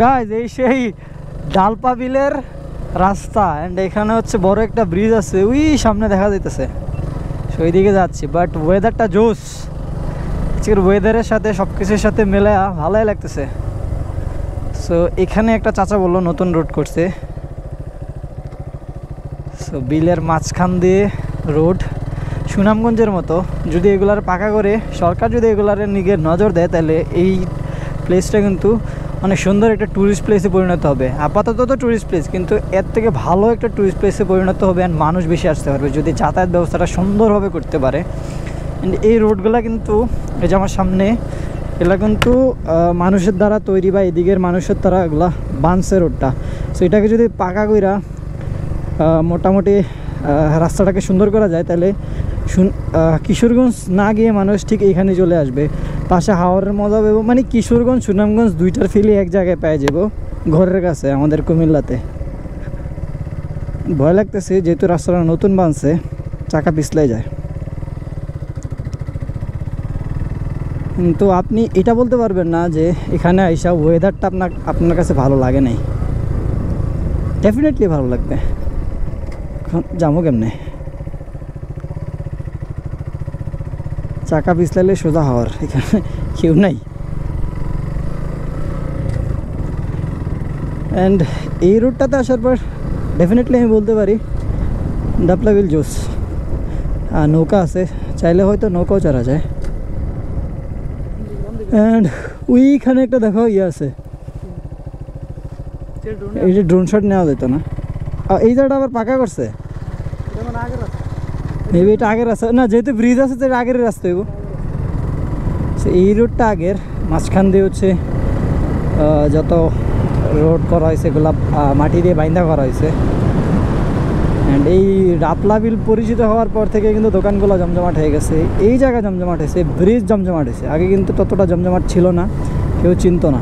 Guys এই সেই ডালপা বিলের রাস্তা অ্যান্ড এখানে হচ্ছে বড় একটা ব্রিজ আছে, ওই সামনে দেখা যাইতেছে, ওই দিকে যাচ্ছি। বাট ওয়েদারটা জোস, আজকের ওয়েদারের সাথে সব কিছুর সাথে মেলা ভালোই লাগতেছে। সো এখানে একটা চাচা বললো নতুন রোড করছে, সো বিলের মাঝখান দিয়ে রোড, সুনামগঞ্জের মতো। যদি এগুলার পাকা করে সরকার যদি এগুলার দিকে নজর দেয় তাহলে এই প্লেসটা কিন্তু অনেক সুন্দর একটা ট্যুরিস্ট প্লেসে পরিণত হবে। আপাতত তো ট্যুরিস্ট প্লেস, কিন্তু এর থেকে ভালো একটা ট্যুরিস্ট প্লেসে পরিণত হবে অ্যান্ড মানুষ বেশি আসতে পারবে যদি যাতায়াত ব্যবস্থাটা সুন্দরভাবে করতে পারে। অ্যান্ড এই রোডগুলো কিন্তু এই যে আমার সামনে, এগুলা কিন্তু মানুষের দ্বারা তৈরি বা এদিকের মানুষের দ্বারা এগুলা বানছে রোডটা। সো এটাকে যদি পাকা কইরা মোটামুটি রাস্তাটাকে সুন্দর করা যায় তাহলে কিশোরগঞ্জ না গিয়ে মানুষ ঠিক এইখানে চলে আসবে, পাশে হাওড়ের মজা পাবো। মানে কিশোরগঞ্জ সুনামগঞ্জ দুইটার ফিলই এক জায়গায় পেয়ে যাবো, ঘরের কাছে আমাদের কুমিল্লাতে। ভয় লাগতেছে যেহেতু রাস্তাটা নতুন বানছে, চাকা পিছলাই যায়। কিন্তু আপনি এটা বলতে পারবেন না যে এখানে আইসা ওয়েদারটা আপনার কাছে ভালো লাগে নাই। ডেফিনেটলি ভালো লাগবে। যাবো কেমনে, চাকা পিছলাইলে সোজা হওয়ার, এখানে কেউ নাই। অ্যান্ড এই রুটটাতে আসার পর ডেফিনেটলি আমি বলতে পারি ডাবলা বিল জোস। নৌকা আছে, চাইলে হয়তো নৌকাও চড়া যায়। অ্যান্ড ওইখানে একটা দেখো ইয়ে আছে, এই যে ড্রোন শট নেওয়া যেত না। এই জায়গাটা আবার পাকা করছে, মেবি এটা আগের রাস্তা না, যেহেতু ব্রিজ আছে তো এটা আগের রাস্তা হইব। এই রোডটা আগের, মাঝখান দিয়ে হচ্ছে যত রোড করা হয়েছে এগুলো মাটি দিয়ে বাইন্দা করা হয়েছে। অ্যান্ড এই ডাবলা বিল পরিচিত হওয়ার পর থেকে কিন্তু দোকানগুলো জমজমাট হয়ে গেছে, এই জায়গা জমজমাট হয়েছে, ব্রিজ জমজমাট হয়েছে। আগে কিন্তু ততটা জমজমাট ছিল না, কেউ চিনতো না।